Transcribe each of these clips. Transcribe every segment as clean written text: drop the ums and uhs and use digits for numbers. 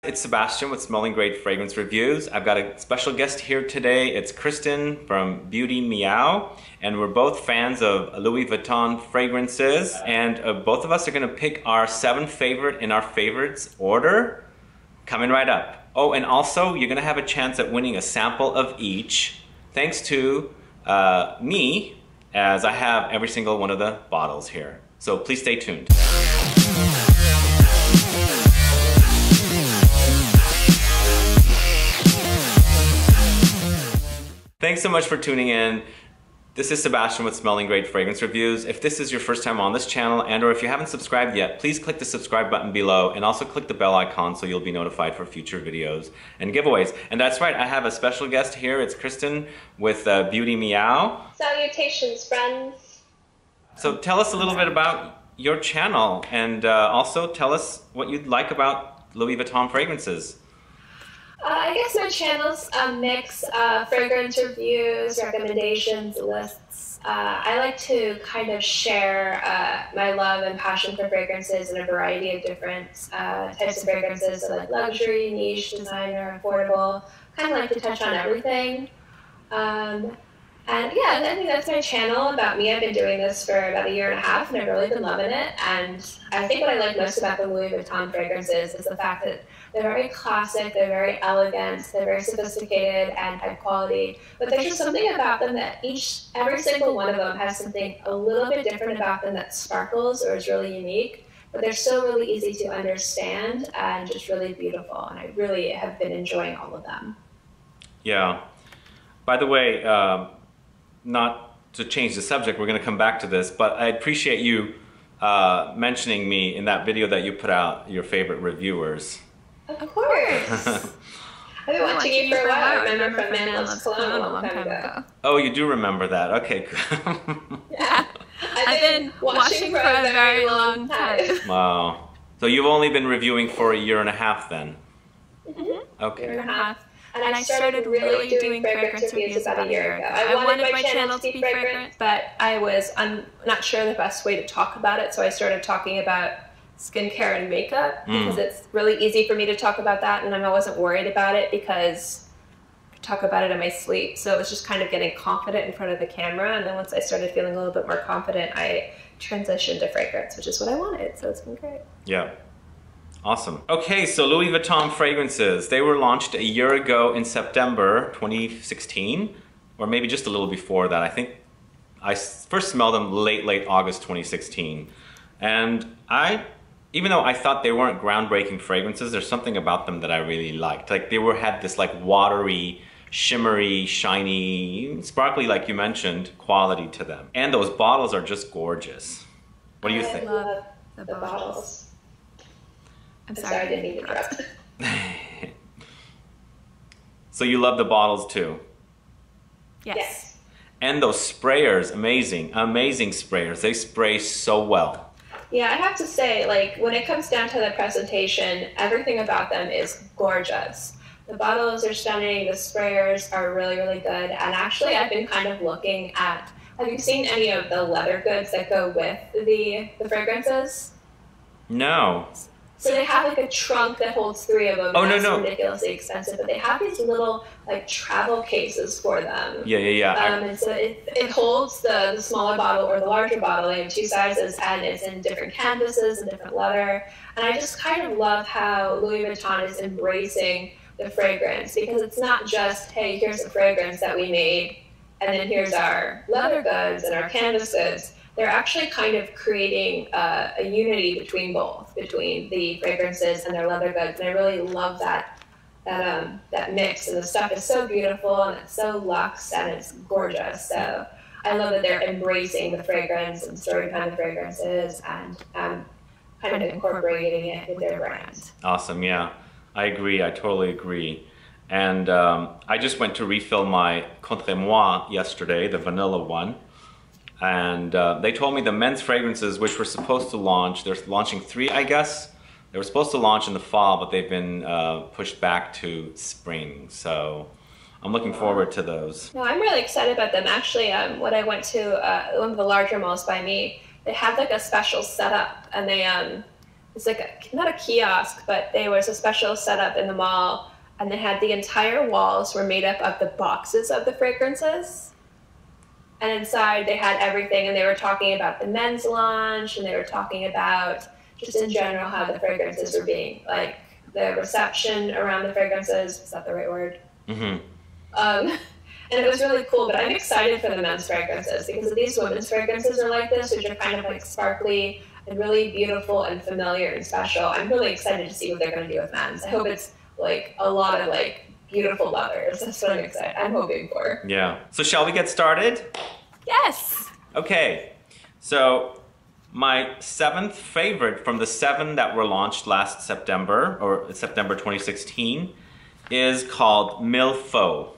It's Sebastian with Smelling Great Fragrance Reviews. I've got a special guest here today. It's Kristen from Beauty Meow, and we're both fans of Louis Vuitton fragrances, and both of us are going to pick our 7 favorite in our favorites order, coming right up. Oh, and also you're going to have a chance at winning a sample of each, thanks to me, as I have every single one of the bottles here. So please stay tuned. Thanks so much for tuning in. This is Sebastian with Smelling Great Fragrance Reviews. If this is your first time on this channel, and or if you haven't subscribed yet, please click the subscribe button below and also click the bell icon so you'll be notified for future videos and giveaways. And that's right, I have a special guest here. It's Kristen with Beauty Meow. Salutations, friends. So tell us a little bit about your channel, and also tell us what you'd like about Louis Vuitton fragrances. I guess my channel's a mix of fragrance reviews, recommendations, lists. I like to kind of share my love and passion for fragrances in a variety of different types of fragrances, so like luxury, niche, designer, affordable. Kind of like to touch on everything. And yeah, I think that's my channel about me. I've been doing this for about 1.5 years and I've really been loving it. And I think what I like most about the Louis Vuitton fragrances is the fact that they're very classic, they're very elegant, they're very sophisticated and high quality. But there's just something about them that every single one of them has something a little bit different about them that sparkles or is really unique. But they're still really easy to understand and just really beautiful. And I really have been enjoying all of them. Yeah. By the way, not to change the subject, we're going to come back to this, but I appreciate you mentioning me in that video that you put out, your favorite reviewers. Of course. I've been watching you for a while. I remember from Man Loves Cologne a long time ago. Oh, you do remember that. Okay. Yeah. I've been watching for a very long time. Wow. So you've only been reviewing for 1.5 years then? Mm-hmm. Okay. 1.5 years. And I started really doing fragrance reviews about 1 year ago. I wanted my channel to be fragrant, but I'm not sure the best way to talk about it, so I started talking about skincare and makeup because it's really easy for me to talk about that, and I wasn't worried about it because I could talk about it in my sleep. So it was just kind of getting confident in front of the camera, and then once I started feeling a little bit more confident, I transitioned to fragrance, which is what I wanted, so it's been great. Yeah. Awesome. Okay, so Louis Vuitton fragrances. They were launched 1 year ago in September 2016, or maybe just a little before that. I think I first smelled them late August 2016. And even though I thought they weren't groundbreaking fragrances, there's something about them that I really liked. Like they had this like watery, shimmery, shiny, sparkly, like you mentioned, quality to them. And those bottles are just gorgeous. What do you think? I love the bottles. I'm sorry, I didn't mean to interrupt. So you love the bottles too? Yes. And those sprayers, amazing, amazing sprayers. They spray so well. Yeah, I have to say, like, when it comes down to the presentation, everything about them is gorgeous. The bottles are stunning, the sprayers are really, really good. And actually, I've been kind of looking at, have you seen any of the leather goods that go with the fragrances? No. So they have like a trunk that holds 3 of them. Oh, that's no. ridiculously expensive, but they have these little like travel cases for them. Yeah. And so it holds the smaller bottle or the larger bottle. They have 2 sizes, and it's in different canvases and different leather. And I just kind of love how Louis Vuitton is embracing the fragrance, because it's not just, hey, here's a fragrance that we made, and then here's our leather goods and our canvas goods. They're actually kind of creating a unity between both, between the fragrances and their leather goods. And I really love that mix. And the stuff is so beautiful, and it's so luxe, and it's gorgeous. So I love that they're embracing the fragrance and the story behind the fragrances and kind of incorporating it with their brand. Awesome, yeah. I agree, I totally agree. And I just went to refill my Contre yesterday, the vanilla one. And they told me the men's fragrances, which were supposed to launch, they're launching 3, I guess. They were supposed to launch in the fall, but they've been pushed back to spring. So I'm looking forward to those. No, I'm really excited about them. Actually, when I went to one of the larger malls by me, they have like a special setup, and it's like not a kiosk, but there was a special setup in the mall, and they had the entire walls were made up of the boxes of the fragrances. And inside they had everything, and they were talking about the men's launch, and they were talking about just in general how the fragrances were being, like the reception around the fragrances. Is that the right word? Mm-hmm. And it was really cool, but I'm excited for the men's fragrances because these women's fragrances are like this, which are kind of like sparkly and really beautiful and familiar and special. I'm really excited to see what they're going to do with men's. I hope it's like a lot of like beautiful leathers. That's what I'm hoping for. Yeah. So shall we get started? Yes. Okay. So my 7th favorite from the 7 that were launched last September, or September 2016, is called Mille,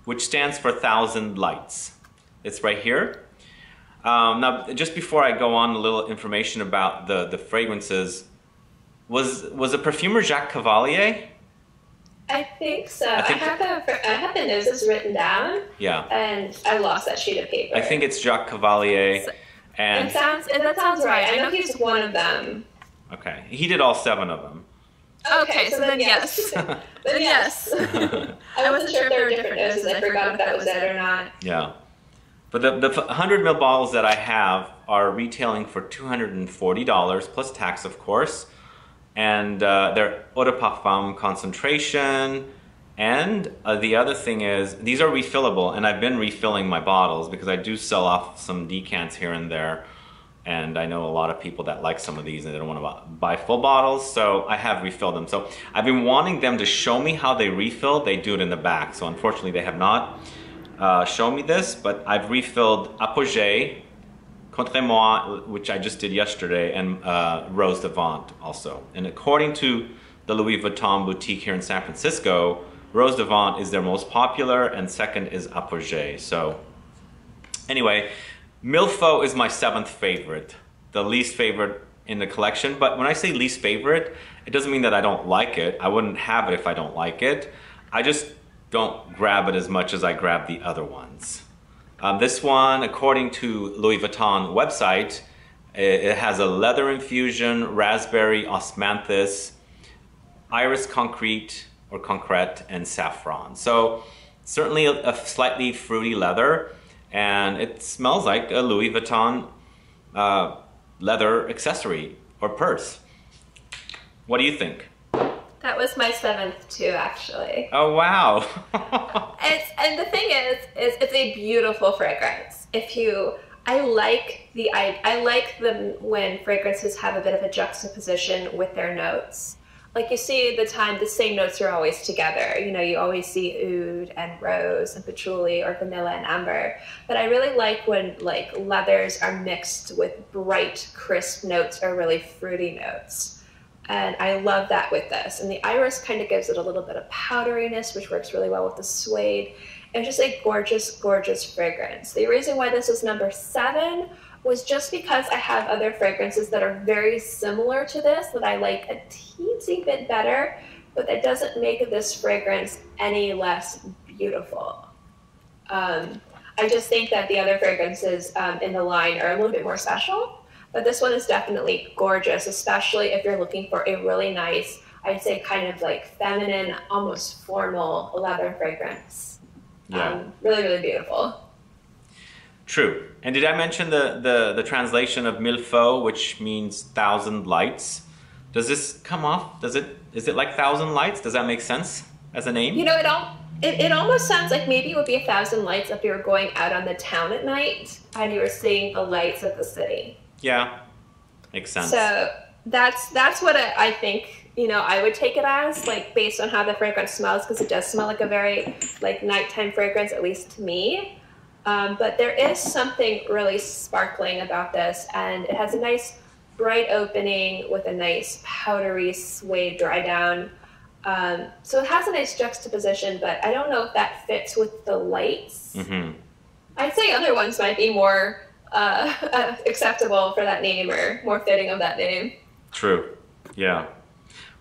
which stands for 1,000 lights. It's right here. Now, just before I go on, a little information about the fragrances. Was the perfumer Jacques Cavalier? I think so. I have the noses written down. Yeah. And I lost that sheet of paper. I think it's Jacques Cavalier. And that sounds right. I know he's one of them. Okay. He did all 7 of them. Okay, so then yes. Then yes. I wasn't sure if there were different noses. I forgot if that was it or not. Yeah. But the 100 ml bottles that I have are retailing for $240 plus tax, of course. And they're eau de parfum concentration. And the other thing is, these are refillable. And I've been refilling my bottles because I do sell off some decants here and there. And I know a lot of people that like some of these and they don't want to buy full bottles, so I have refilled them. So I've been wanting them to show me how they refill. They do it in the back, so unfortunately they have not shown me this, but I've refilled Apogee, Contre, which I just did yesterday, and Rose Devant also. And according to the Louis Vuitton boutique here in San Francisco, Rose Devant is their most popular, and second is Apogee. So anyway, Mille is my 7th favorite, the least favorite in the collection. But when I say least favorite, it doesn't mean that I don't like it. I wouldn't have it if I don't like it. I just don't grab it as much as I grab the other ones. This one, according to Louis Vuitton website, it has a leather infusion, raspberry, osmanthus, iris concrete or concrete, and saffron. So certainly a slightly fruity leather. And it smells like a Louis Vuitton leather accessory or purse. What do you think? That was my 7th too, actually. Oh wow! And the thing is it's a beautiful fragrance. I like them when fragrances have a bit of a juxtaposition with their notes. Like you see the same notes are always together. You know, you always see oud and rose and patchouli or vanilla and amber. But I really like when like leathers are mixed with bright, crisp notes or really fruity notes. And I love that with this. And the iris kind of gives it a little bit of powderiness, which works really well with the suede. And just a gorgeous, gorgeous fragrance. The reason why this is number 7 was just because I have other fragrances that are very similar to this that I like a teensy bit better, but that doesn't make this fragrance any less beautiful. I just think that the other fragrances in the line are a little bit more special, but this one is definitely gorgeous, especially if you're looking for a really nice, I'd say kind of like feminine, almost formal leather fragrance. Yeah. Really, really beautiful. True. And did I mention the translation of Mille, which means 1,000 lights? Does this come off? Is it like 1,000 lights? Does that make sense as a name? You know, it almost sounds like maybe it would be 1,000 lights if you were going out on the town at night and you were seeing the lights of the city. Yeah, makes sense. So that's what I think, you know, I would take it as, like, based on how the fragrance smells, because it does smell like a very like nighttime fragrance, at least to me. But there is something really sparkling about this, and it has a nice bright opening with a nice powdery suede dry down. So it has a nice juxtaposition, but I don't know if that fits with the lights. Mm-hmm. I'd say other ones might be more acceptable for that name or more fitting of that name. True. Yeah.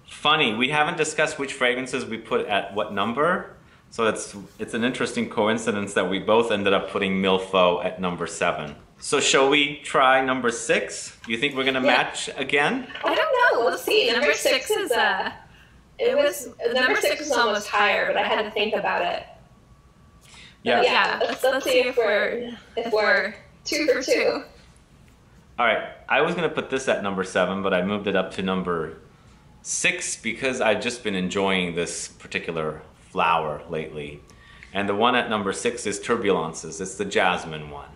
Funny, we haven't discussed which fragrances we put at what number. So it's an interesting coincidence that we both ended up putting Mille at number 7. So shall we try number 6? Do you think we're gonna match again? I don't know. know. We'll see. Number 6 is number 6 was almost higher, but I had to think about it. Yeah. Yeah. Let's see if we're 2 for 2. All right. I was gonna put this at number 7, but I moved it up to number 6 because I've just been enjoying this particular flower lately. And the one at number 6 is Turbulences. It's the jasmine one.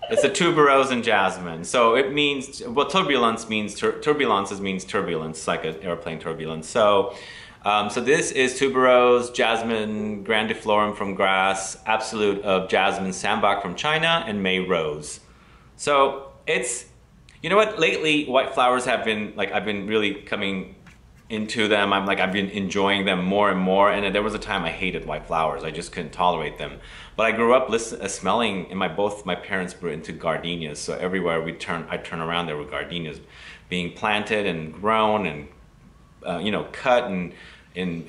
It's a tuberose and jasmine. So it means, well, turbulences means turbulence, like an airplane turbulence. So, so this is tuberose, jasmine, grandiflorum from grass, absolute of jasmine, sambac from China, and May rose. So it's, you know what, lately white flowers have been, like, I've been really coming into them. I've been enjoying them more and more, and there was a time I hated white flowers. I just couldn't tolerate them. But I grew up smelling, and both my parents were into gardenias, so everywhere I turn around, there were gardenias being planted and grown and you know, cut and in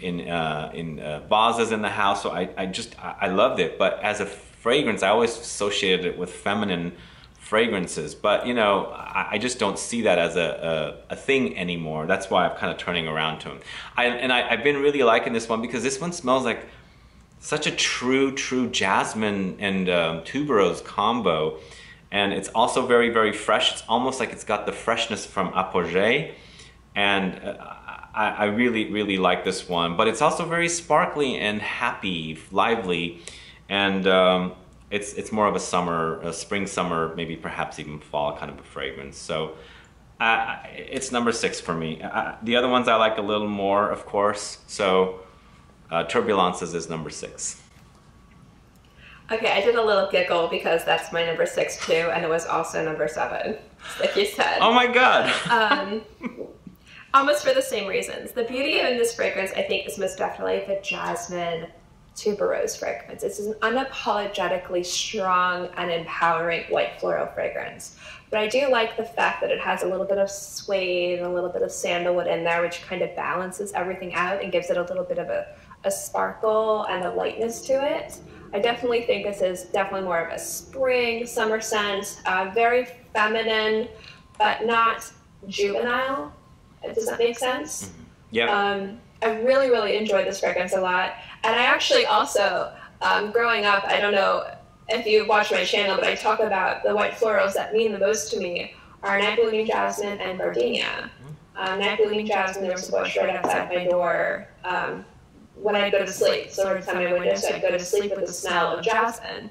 vases in the house. So I loved it. But as a fragrance, I always associated it with feminine fragrances, but you know, I just don't see that as a thing anymore. That's why I'm kind of turning around to them. I've been really liking this one because this one smells like such a true jasmine and tuberose combo, and it's also very, very fresh. It's almost like it's got the freshness from Apogee, and I really, really like this one. But it's also very sparkly and happy, lively, and it's more of a spring, summer, maybe perhaps even fall kind of a fragrance. So it's number 6 for me. The other ones I like a little more, of course. So Turbulences is number 6. Okay, I did a little giggle because that's my number 6 too, and it was also number 7, like you said. Oh my God. Almost for the same reasons. The beauty in this fragrance, I think, is most definitely the jasmine tuberose fragrance. It's an unapologetically strong and empowering white floral fragrance. But I do like the fact that it has a little bit of suede and a little bit of sandalwood in there, which kind of balances everything out and gives it a little bit of a sparkle and a lightness to it. I definitely think this is definitely more of a spring, summer scent, very feminine, but not juvenile. Does that make sense? Yeah. I really, really enjoyed this fragrance a lot. And I actually also, growing up, I don't know if you watch my channel, but I talk about the white florals that mean the most to me are night blooming jasmine and gardenia. Night blooming jasmine, there was a bush right outside my door when I'd go to sleep. So every time I went in, so I'd go to sleep with the smell of jasmine.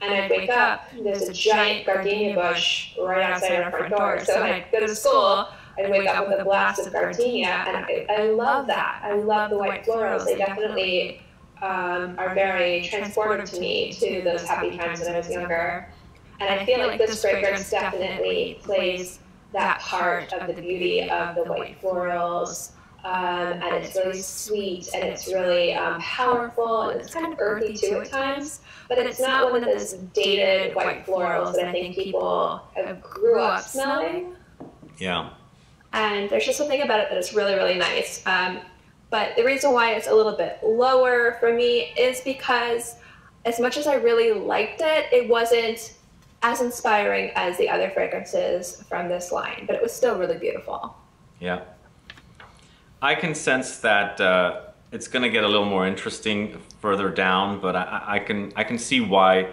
And I'd wake up, and there's a giant gardenia bush right outside our front door. So when I'd go to school, I'd wake up with a blast of gardenia, and I love that. I love the white florals. They definitely are very transportive to me to those happy times when I was younger. And I feel like this fragrance definitely plays that part of the beauty of the white florals. And it's really sweet, and it's really powerful, and it's kind of earthy too at times. But it's not one of those dated white florals that I think people grew up smelling. Yeah. And there's just something about it that is really, really nice. But the reason why it's a little bit lower for me is because as much as I really liked it, it wasn't as inspiring as the other fragrances from this line, but it was still really beautiful. Yeah. I can sense that it's going to get a little more interesting further down, but I can see why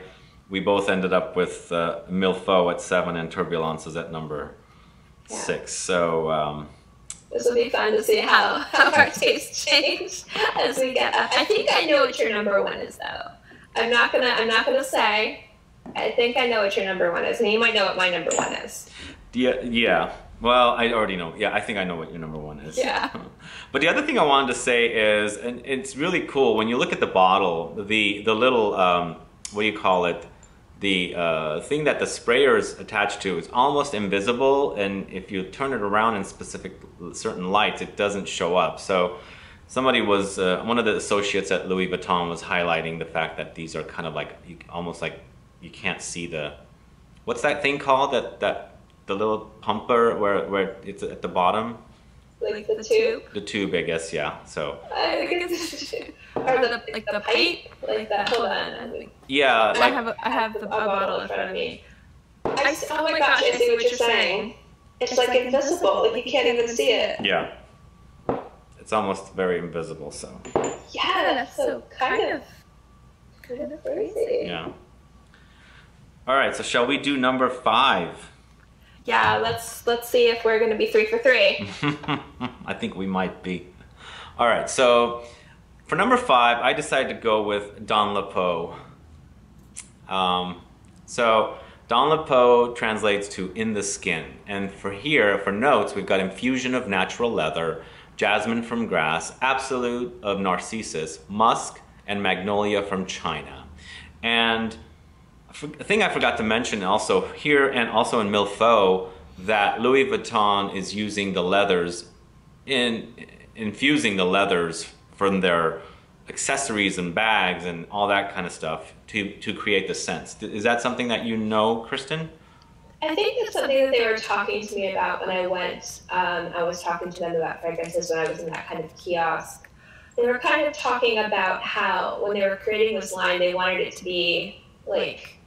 we both ended up with Mille at 7 and Turbulences at number 6. So this will be fun to see how our tastes change as we get up. I think I know what your number 1 is, though. I'm not gonna say. I think I know what your number 1 is, and you might know what my number 1 is. Yeah. Well, I already know. Yeah, I think I know what your number 1 is. Yeah. But the other thing I wanted to say is, and it's really cool when you look at the bottle, the little what do you call it? The thing that the sprayer is attached to is almost invisible, and if you turn it around in certain lights, it doesn't show up. So somebody was, one of the associates at Louis Vuitton was highlighting the fact that these are kind of like, almost like you can't see what's that thing called, the little pumper where it's at the bottom? Like the tube? The tube, I guess, yeah. So I think it's the tube. Or the pipe? Like that, hold on. Yeah. Like, I have a bottle in front of me. Oh my gosh, I see what you're saying. it's like invisible. Like you can't even see it. Yeah. It's almost very invisible, so. Yeah, that's so kind of crazy. Yeah. All right, so shall we do number 5? Yeah, let's see if we're gonna be 3 for 3. I think we might be. All right, so for number 5, I decided to go with Dans la Peau. So Dans la Peau translates to in the skin. And for notes, we've got infusion of natural leather, jasmine from grass, absolute of narcissus, musk, and magnolia from China. And a thing I forgot to mention also here and also in Mille, that Louis Vuitton is using the leathers, infusing the leathers from their accessories and bags and all that kind of stuff to create the scents. Is that something that you know, Kristen? I think it's something that they were talking to me about when I went. I was talking to them about fragrances when I was in that kind of kiosk. They were kind of talking about how when they were creating this line, they wanted it to be like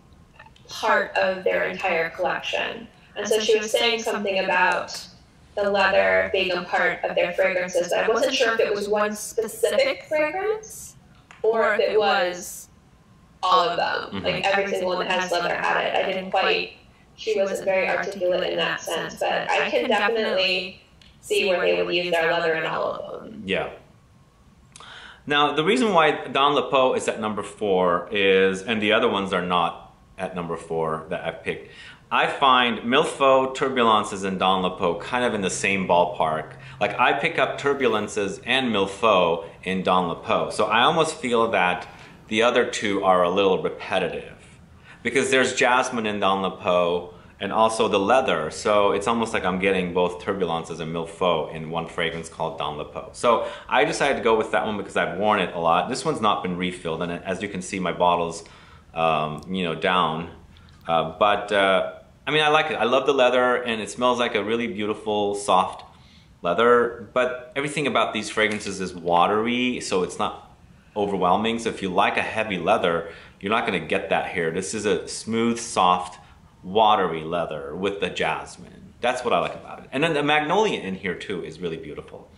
part of their entire collection. And so she was saying something about the leather being a part of their fragrances. I wasn't sure if it was one specific fragrance or if it was all of them. Like every single one that has leather had it. I didn't quite, she wasn't very articulate in that sense, but I can definitely see where they would use their leather in all of them. Yeah. Now, the reason why Dans la Peau is at number 4 is, and the other ones are not at number 4 that I've picked, I find Mille, Turbulences, and Dans la Peau kind of in the same ballpark. Like I pick up Turbulences and Mille in Dans la Peau. So I almost feel that the other two are a little repetitive because there's jasmine in Dans la Peau and also the leather. So it's almost like I'm getting both Turbulences and Mille in one fragrance called Dans la Peau. So I decided to go with that one because I've worn it a lot. This one's not been refilled, and as you can see, my bottle's down. I mean, I like it. I love the leather, and it smells like a really beautiful, soft leather. But everything about these fragrances is watery, so it's not overwhelming. So if you like a heavy leather, you're not going to get that here. This is a smooth, soft, watery leather with the jasmine. That's what I like about it. And then the magnolia in here, too, is really beautiful.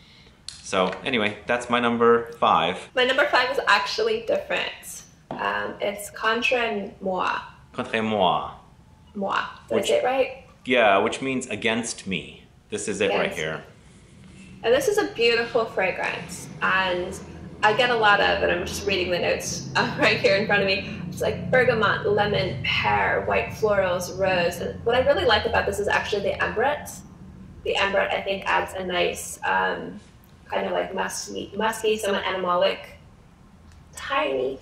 So anyway, that's my number 5. My number 5 is actually different. It's Contre moi. Contre moi. Moi. Did I say it right? Yeah, which means against me. This is it right here. And this is a beautiful fragrance. And I get a lot of, and I'm just reading the notes right here in front of me. It's like bergamot, lemon, pear, white florals, rose. And what I really like about this is actually the ambrette. The ambrette, I think, adds a nice kind of like musky, somewhat animalic, tiny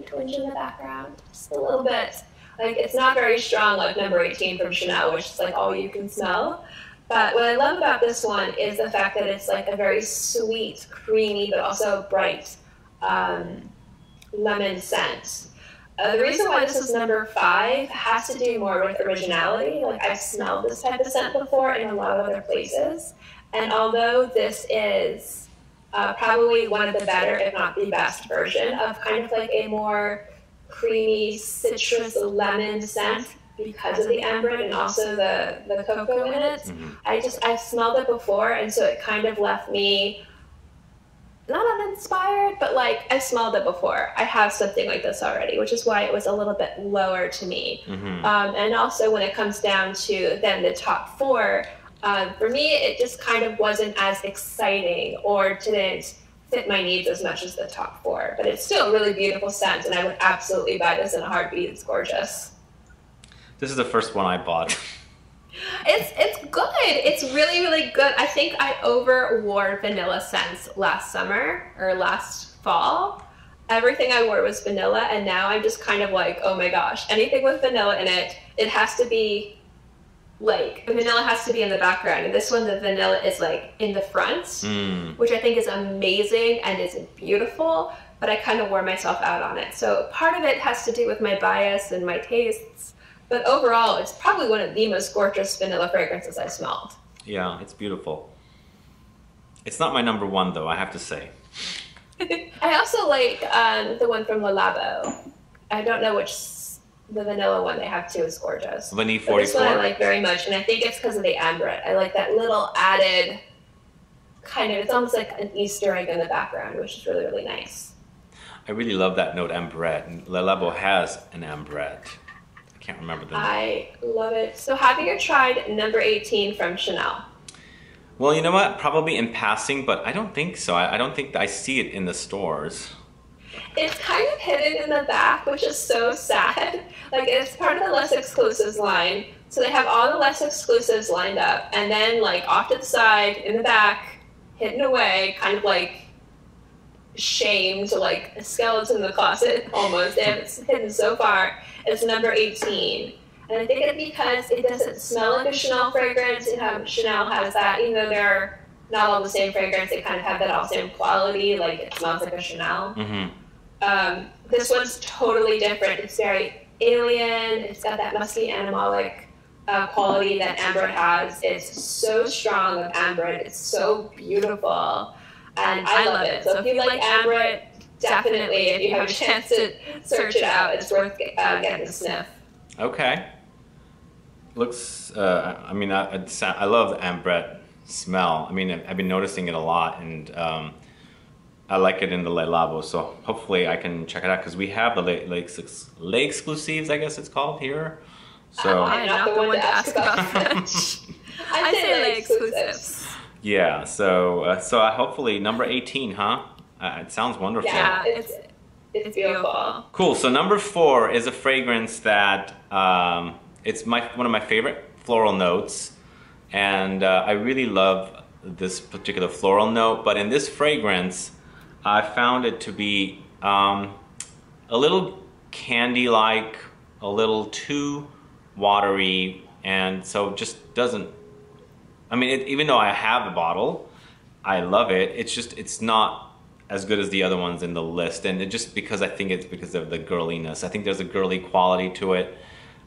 twinge in the background. Just a little bit. Like, it's not very strong like number 18 from Chanel, which is like all you can smell. But what I love about this one is the fact that it's like a very sweet, creamy, but also bright lemon scent. The reason why this is number 5 has to do more with originality. Like, I've smelled this type of scent before in a lot of other places. And although this is probably one of the better, if not the best version of kind of like a more creamy citrus lemon scent because of the ambrette and also the cocoa in it. I've smelled it before, and so it kind of left me not uninspired, but like I've smelled it before. I have something like this already, which is why it was a little bit lower to me. And also when it comes down to then the top 4, for me it just kind of wasn't as exciting or didn't fit my needs as much as the top 4, but it's still a really beautiful scent, and I would absolutely buy this in a heartbeat. It's gorgeous. This is the first one I bought. It's good. It's really, really good. I think I overwore vanilla scents last summer or last fall. Everything I wore was vanilla, and now I'm just kind of like, oh my gosh, anything with vanilla in it, it has to be like, the vanilla has to be in the background, and this one, the vanilla is like in the front, which I think is amazing and is beautiful, but I kind of wore myself out on it. So part of it has to do with my bias and my tastes, but overall, it's probably one of the most gorgeous vanilla fragrances I've smelled. Yeah, it's beautiful. It's not my number 1 though, I have to say. I also like the one from Le Labo. I don't know which the vanilla one they have too is gorgeous. Vanille But this one I 44. like very much, and I think it's because of the ambrette. I like that little added kind of, it's almost like an Easter egg in the background, which is really, really nice. I really love that note ambrette. And Le Labo has an ambrette. I can't remember the name. I love it. So have you tried number 18 from Chanel? Well, you know what? Probably in passing, but I don't think so. I don't think I see it in the stores. It's kind of hidden in the back, which is so sad. Like, it's part of the less exclusives line. So they have all the less exclusives lined up, and then like off to the side, in the back, hidden away, kind of like shamed, like a skeleton in the closet almost. They have it hidden so far. It's number 18. And I think it's because it doesn't smell like a Chanel fragrance. Chanel has that, even though they're not all the same fragrance, they kind of have that all same quality, like it smells like a Chanel. Mm-hmm. This one's totally different. It's very alien. It's got that musky animalic quality that ambrette has. It's so strong with ambrette. It's so beautiful. And I love it. So if you like ambrette, definitely, if you have a chance to search it out, it's worth getting a sniff. Okay. Looks, I mean, I love the ambrette smell. I mean, I've been noticing it a lot, and I like it in the Le Labo, so hopefully I can check it out, because we have the Le Exclusives, I guess it's called here. So I'm not the one to ask about that. I say Le Exclusives. Yeah, so hopefully number 18, huh? It sounds wonderful. Yeah, it's beautiful. Cool. So number 4 is a fragrance that it's one of my favorite floral notes, and I really love this particular floral note. But in this fragrance, I found it to be a little candy-like, a little too watery, and so it just doesn't. I mean, even though I have the bottle, I love it. It's not as good as the other ones in the list, and I think it's because of the girliness. I think there's a girly quality to it,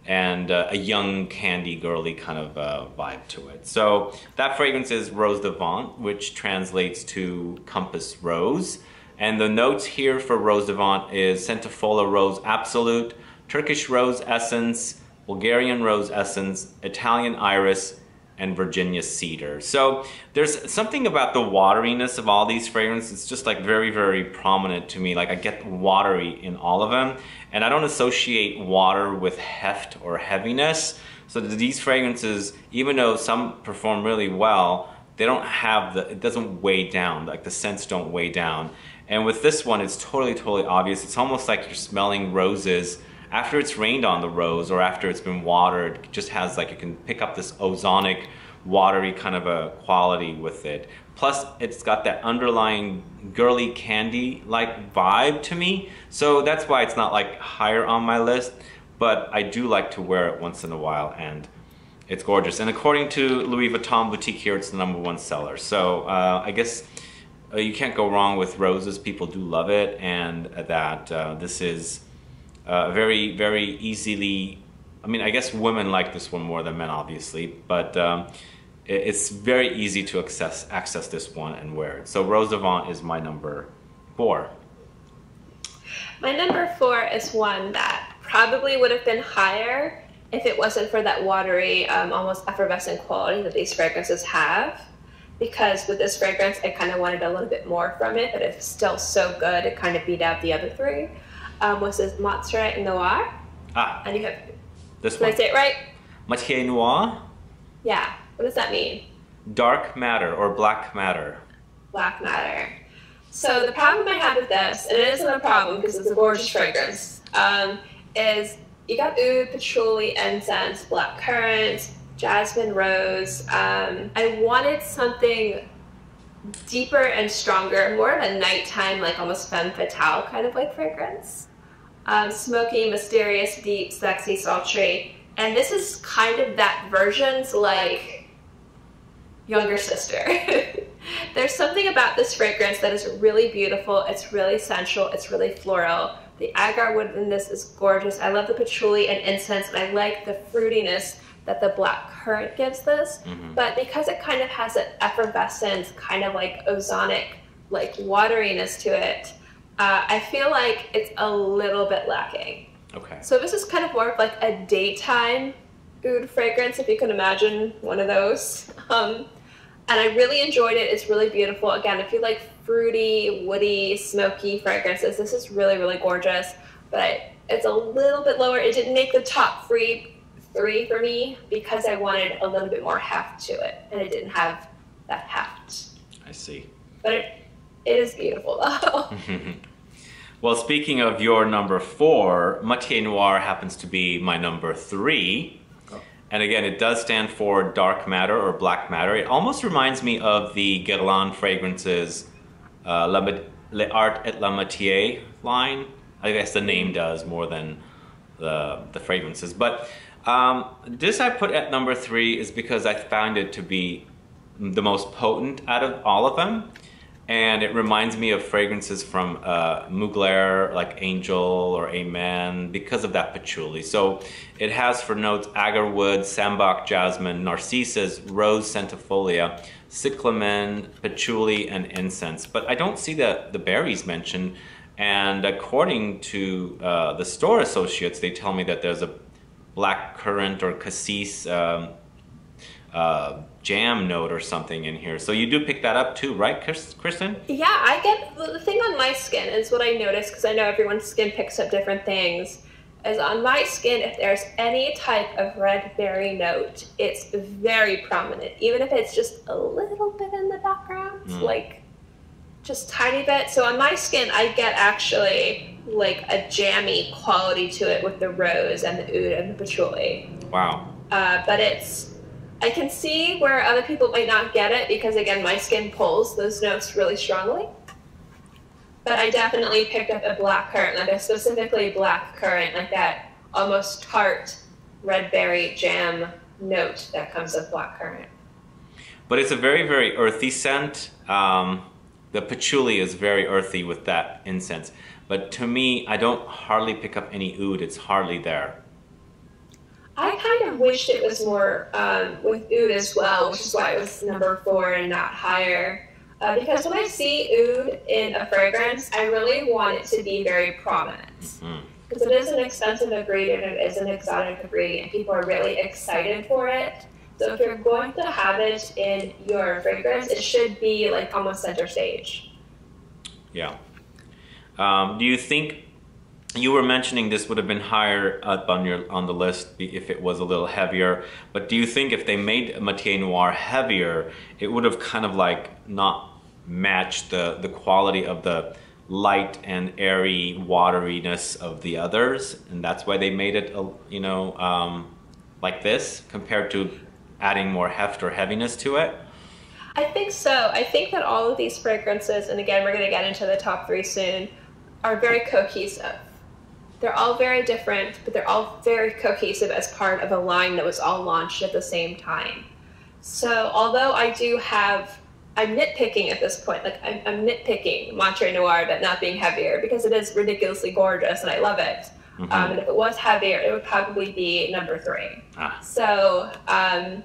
and a young candy girly kind of vibe to it. So that fragrance is Rose de Vent, which translates to Compass Rose, and the notes here for Rose de Vent is Centifola Rose Absolute, Turkish Rose Essence, Bulgarian Rose Essence, Italian Iris, and Virginia Cedar. So there's something about the wateriness of all these fragrances. It's just like very, very prominent to me. Like I get watery in all of them, and I don't associate water with heft or heaviness. So these fragrances, even though some perform really well, they don't have it doesn't weigh down, like the scents don't weigh down. And with this one, it's totally, totally obvious. It's almost like you're smelling roses after it's rained on the rose, or after it's been watered. It just has like, you can pick up this ozonic, watery kind of a quality with it. Plus, it's got that underlying girly candy-like vibe to me. So that's why it's not like higher on my list, but I do like to wear it once in a while, and it's gorgeous. And according to Louis Vuitton Boutique here, it's the #1 seller. So I guess you can't go wrong with roses. People do love it, and that this is very, very easily, I mean, I guess women like this one more than men, obviously, but it's very easy to access this one and wear it. So Rose de Vent is my number 4. My number 4 is one that probably would have been higher if it wasn't for that watery, almost effervescent quality that these fragrances have. Because with this fragrance, I kind of wanted a little bit more from it, but it's still so good, it kind of beat out the other 3. Was this Matiere and Noire. And you have, this one. Did I say it right? Matiere Noire? Yeah. What does that mean? Dark matter or black matter. Black matter. So the problem I have with this, and it isn't a problem because it's a gorgeous fragrance, is you got oud, patchouli, incense, black currant, jasmine rose. I wanted something deeper and stronger, more of a nighttime, like almost femme fatale kind of like fragrance. Smoky, mysterious, deep, sexy, sultry. And this is kind of that version's like younger sister. There's something about this fragrance that is really beautiful. It's really sensual. It's really floral. The agar wood in this is gorgeous. I love the patchouli and incense, and I like the fruitiness that the black currant gives this. But because it kind of has an effervescent, kind of like ozonic, like wateriness to it, I feel like it's a little bit lacking. Okay. So this is kind of more of like a daytime oud fragrance, if you can imagine one of those. And I really enjoyed it. It's really beautiful. Again, if you like fruity, woody, smoky fragrances, this is really, really gorgeous. But it's a little bit lower. It didn't make the top three for me because I wanted a little bit more heft to it, and it didn't have that heft. I see. But it is beautiful though. Well, speaking of your number 4, Matiere Noire happens to be my number 3. Oh. And again, it does stand for dark matter or black matter. It almost reminds me of the Guerlain fragrances, L'Art et la Matiere line. I guess the name does more than the fragrances. But this I put at number 3 is because I found it to be the most potent out of all of them. And it reminds me of fragrances from Mugler, like Angel or Amen, because of that patchouli. So it has for notes agarwood, sambac jasmine, narcissus, rose centifolia, cyclamen, patchouli, and incense. But I don't see the berries mentioned. And according to the store associates, they tell me that there's a black currant or cassis jam note or something in here. So you do pick that up too, right, Kristen? Yeah, I get the thing on my skin is what I noticed, because I know everyone's skin picks up different things, is on my skin, if there's any type of red berry note, it's very prominent, even if it's just a little bit in the background, like just tiny bit. So on my skin, I get actually like a jammy quality to it with the rose and the oud and the patchouli. Wow. But I can see where other people might not get it because, again, my skin pulls those notes really strongly. But I definitely picked up a black currant, like a specifically black currant, like that almost tart red berry jam note that comes with black currant. But it's a very, very earthy scent. The patchouli is very earthy with that incense. But to me, I don't hardly pick up any oud. It's hardly there. I kind of wished it was more with oud as well, which is why it was number 4 and not higher. Because when I see oud in a fragrance, I really want it to be very prominent. Because it is an expensive ingredient, it is an exotic ingredient, people are really excited for it. So if you're going to have it in your fragrance, it should be like almost center stage. Yeah. Do you think, you were mentioning this would have been higher up on the list if it was a little heavier, but do you think if they made Matiere Noire heavier, it would have kind of like not matched the quality of the light and airy wateriness of the others, and that's why they made it, you know, like this compared to adding more heft or heaviness to it? I think so. I think that all of these fragrances, and again, we're going to get into the top 3 soon, are very cohesive. They're all very different, but they're all very cohesive as part of a line that was all launched at the same time. So although I do have, I'm nitpicking at this point, like I'm nitpicking Matiere Noire about not being heavier because it is ridiculously gorgeous and I love it. And if it was heavier, it would probably be number 3. So I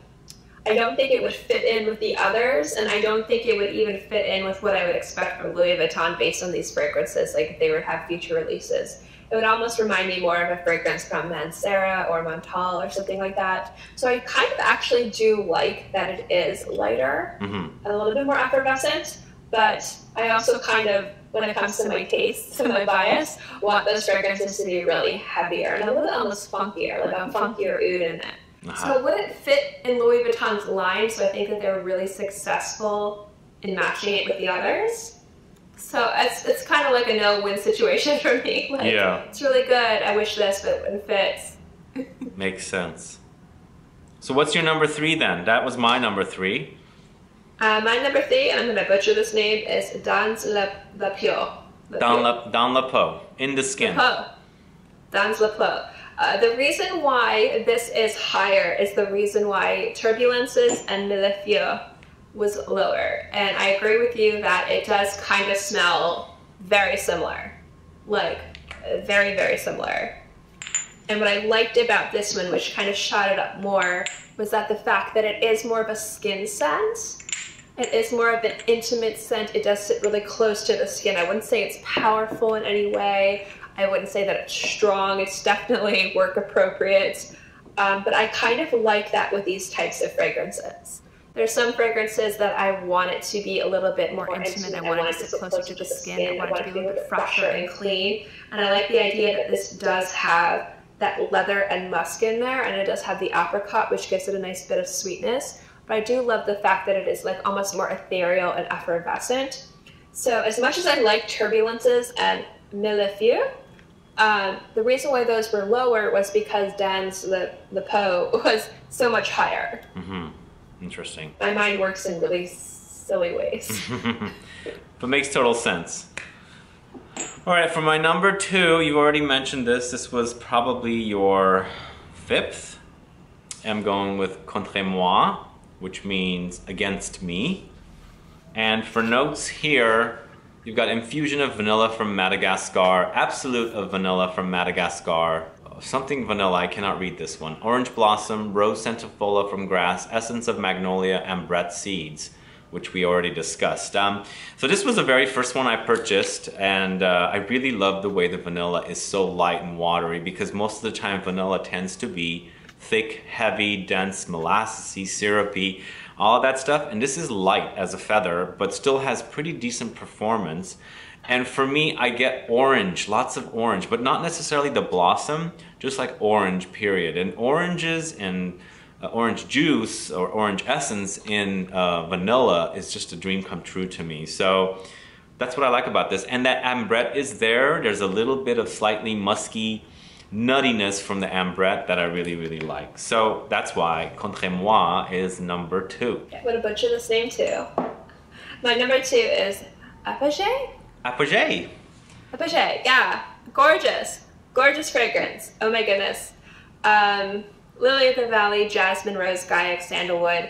don't think it would fit in with the others, and I don't think it would even fit in with what I would expect from Louis Vuitton based on these fragrances, like if they would have future releases. It would almost remind me more of a fragrance from Mancera or Montal or something like that. So I kind of actually do like that it is lighter and a little bit more effervescent, but I also kind of, when it comes to my taste and my bias, want those fragrances to be really heavier and a little bit almost funkier, like a funkier oud in it. So it wouldn't fit in Louis Vuitton's line, so I think that they were really successful in matching it with the others. So it's kind of like a no-win situation for me. Like, yeah. It's really good, I wish this, but it wouldn't fit. Makes sense. So what's your number 3 then? That was my number 3. My number 3, and I'm going to butcher this name, is Dans la Peau. Dans la Peau, in the skin. Dans la Peau. The reason why this is higher is the reason why Turbulences and Mille was lower. And I agree with you that it does kind of smell very similar. Like, very, very similar. And what I liked about this one, which kind of shot it up more, was that the fact that it is more of a skin scent. It is more of an intimate scent. It does sit really close to the skin. I wouldn't say it's powerful in any way. I wouldn't say that it's strong. It's definitely work appropriate. But I kind of like that with these types of fragrances. There's some fragrances that I want it to be a little bit more intimate. I want it to sit closer to the skin. I want it to be a little bit fresher and clean. And I like the idea that this does have that leather and musk in there, and it does have the apricot, which gives it a nice bit of sweetness. But I do love the fact that it is like almost more ethereal and effervescent. So as much as I like Turbulences and Mille, the reason why those were lower was because Dan's, the Peau, was so much higher. Mm-hmm. Interesting. My mind works in really silly ways. But makes total sense. All right, for my number 2, you already mentioned this. This was probably your 5th. I'm going with Contre moi, which means against me. And for notes here, you've got infusion of vanilla from Madagascar, absolute of vanilla from Madagascar, something vanilla, I cannot read this one, orange blossom, rose centifola from grass, essence of magnolia, and Brett seeds, which we already discussed. So this was the very first one I purchased, and I really love the way the vanilla is so light and watery, because most of the time vanilla tends to be thick, heavy, dense, molassesy, syrupy, all of that stuff, and this is light as a feather, but still has pretty decent performance. And for me, I get orange, lots of orange, but not necessarily the blossom, just like orange, period. And oranges and orange juice or orange essence in vanilla is just a dream come true to me. So that's what I like about this. And that ambrette is there. There's a little bit of slightly musky nuttiness from the ambrette that I really, really like. So that's why Contre moi is number 2. I'm gonna butcher this name too. My number 2 is Apogee? Apogee. Apogee, yeah. Gorgeous. Gorgeous fragrance. Oh my goodness. Lily of the Valley, jasmine, rose, gaiac, sandalwood.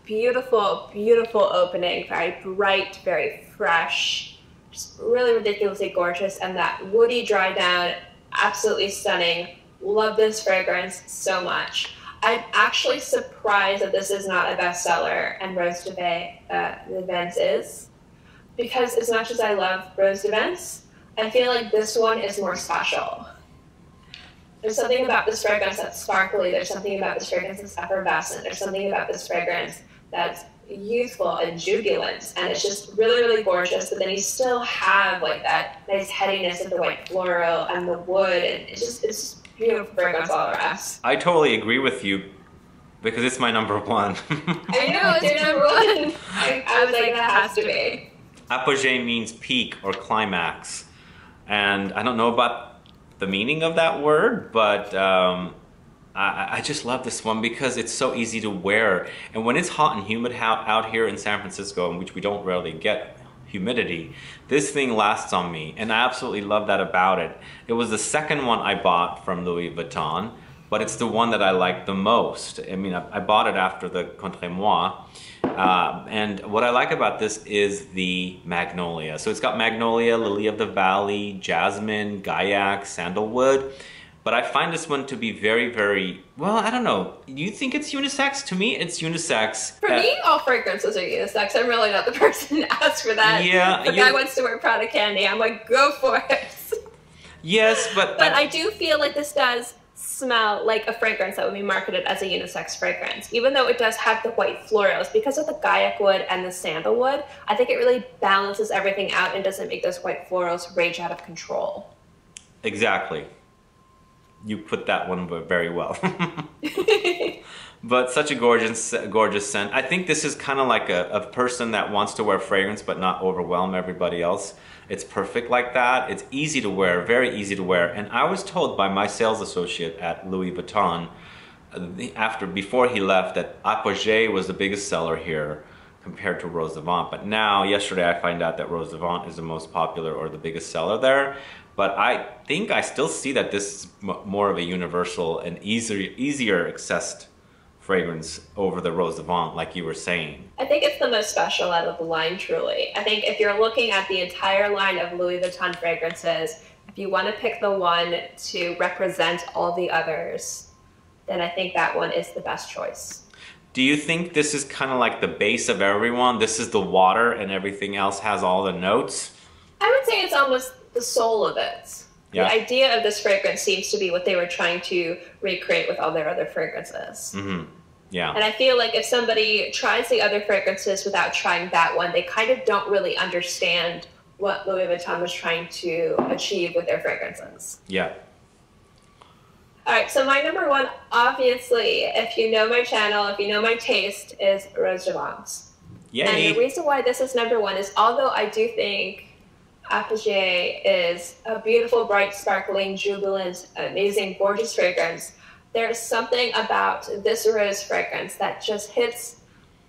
Beautiful, beautiful opening. Very bright, very fresh. Just really ridiculously gorgeous. And that woody dry down, absolutely stunning. Love this fragrance so much. I'm actually surprised that this is not a bestseller and Rose de Vence is. Because as much as I love Rose de Vence, I feel like this one is more special. There's something about this fragrance that's sparkly. There's something about this fragrance that's effervescent. There's something about this fragrance that's youthful and jubilant. And it's just really, really gorgeous. But then you still have like that nice headiness of the white floral and the wood. And it's just beautiful fragrance all around. I totally agree with you because it's my number 1. I know, it's your number 1. I was like, that has to be. Apogee means peak or climax. And I don't know about the meaning of that word, but I just love this one because it's so easy to wear. And when it's hot and humid out here in San Francisco, in which we don't rarely get humidity, this thing lasts on me. And I absolutely love that about it. It was the second one I bought from Louis Vuitton, but it's the one that I like the most. I mean, I bought it after the Contre moi. And what I like about this is the magnolia. So it's got magnolia, lily of the valley, jasmine, gaiac, sandalwood. But I find this one to be very, very, well, I don't know. You think it's unisex? To me, it's unisex. For me, all fragrances are unisex. I'm really not the person to ask for that. Yeah. If a guy wants to wear Prada candy, I'm like, go for it. Yes, but I do feel like this does smell like a fragrance that would be marketed as a unisex fragrance, even though it does have the white florals. Because of the gaiac wood and the sandalwood, I think it really balances everything out and doesn't make those white florals rage out of control. Exactly. You put that one very well. But such a gorgeous scent. I think this is kind of like a person that wants to wear fragrance but not overwhelm everybody else. It's perfect like that. It's easy to wear, very easy to wear. And I was told by my sales associate at Louis Vuitton, before he left, that Apogee was the biggest seller here compared to Rose de Vent. But now, yesterday, I find out that Rose de Vent is the most popular or the biggest seller there. But I think I still see that this is more of a universal and easier accessed fragrance over the Rose de Vent, like you were saying. I think it's the most special out of the line, truly. I think if you're looking at the entire line of Louis Vuitton fragrances, if you want to pick the one to represent all the others, then I think that one is the best choice. Do you think this is kind of like the base of everyone? This is the water and everything else has all the notes? I would say it's almost the soul of it. Yeah. The idea of this fragrance seems to be what they were trying to recreate with all their other fragrances. Yeah. And I feel like if somebody tries the other fragrances without trying that one, they kind of don't really understand what Louis Vuitton was trying to achieve with their fragrances. Yeah. All right, so my number one, obviously, if you know my channel, if you know my taste, is Rose de Vence. Yay. And the reason why this is number one is, although I do think Apogee is a beautiful, bright, sparkling, jubilant, amazing, gorgeous fragrance, there's something about this rose fragrance that just hits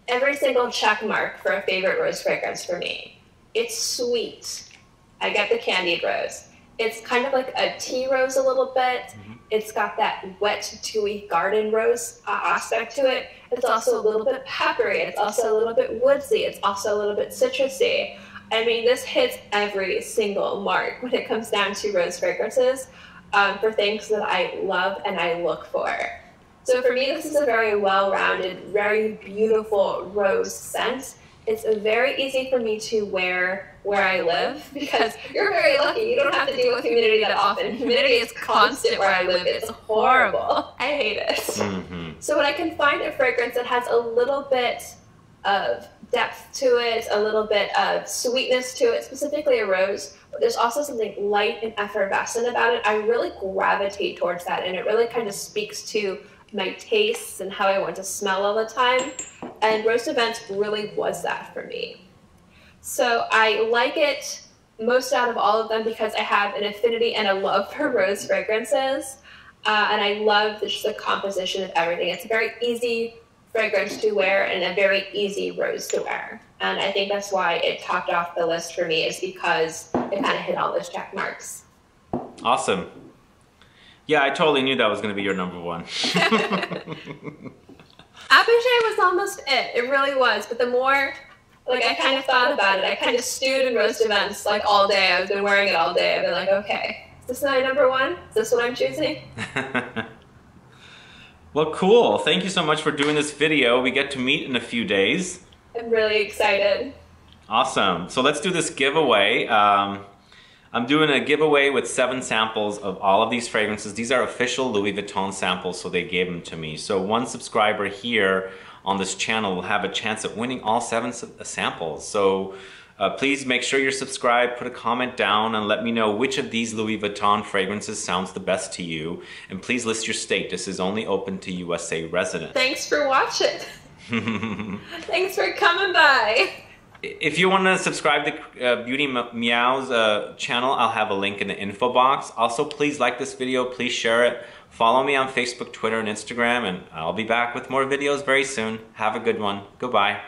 every single check mark for a favorite rose fragrance for me. It's sweet. I get the candied rose. It's kind of like a tea rose a little bit. It's got that wet, dewy garden rose aspect to it. It's also a little bit peppery. It's also a little bit woodsy. It's also a little bit citrusy. I mean, this hits every single mark when it comes down to rose fragrances for things that I love and I look for. So for me, this is a very well-rounded, very beautiful rose scent. It's very easy for me to wear where I live because you're very lucky. You don't have to deal with humidity that often. Humidity is constant where I live. It's horrible. I hate it. So when I can find a fragrance that has a little bit of depth to it, a little bit of sweetness to it, specifically a rose, but there's also something light and effervescent about it, I really gravitate towards that, and it really kind of speaks to my tastes and how I want to smell all the time. And Rose de Vence really was that for me. So I like it most out of all of them because I have an affinity and a love for rose fragrances. And I love just the composition of everything. It's a very easy fragrance to wear and a very easy rose to wear. And I think that's why it topped off the list for me, is because it kind of hit all those check marks. Awesome. Yeah, I totally knew that was going to be your number one. Apogee was almost it. It really was. But the more, like, I kind of thought about it, I kind of stewed in Rose de Vence, like, all day. I've been wearing it all day. I've been like, okay, is this my number one? Is this what I'm choosing? Well, cool. Thank you so much for doing this video. We get to meet in a few days. I'm really excited. Awesome. So let's do this giveaway. I'm doing a giveaway with 7 samples of all of these fragrances. These are official Louis Vuitton samples, so they gave them to me. So one subscriber here on this channel will have a chance at winning all 7 samples. So please make sure you're subscribed, put a comment down, and let me know which of these Louis Vuitton fragrances sounds the best to you. And please list your state. This is only open to USA residents. Thanks for watching. Thanks for coming by. If you want to subscribe to Beauty Meow's channel, I'll have a link in the info box. Also, please like this video, please share it. Follow me on Facebook, Twitter, and Instagram, and I'll be back with more videos very soon. Have a good one. Goodbye.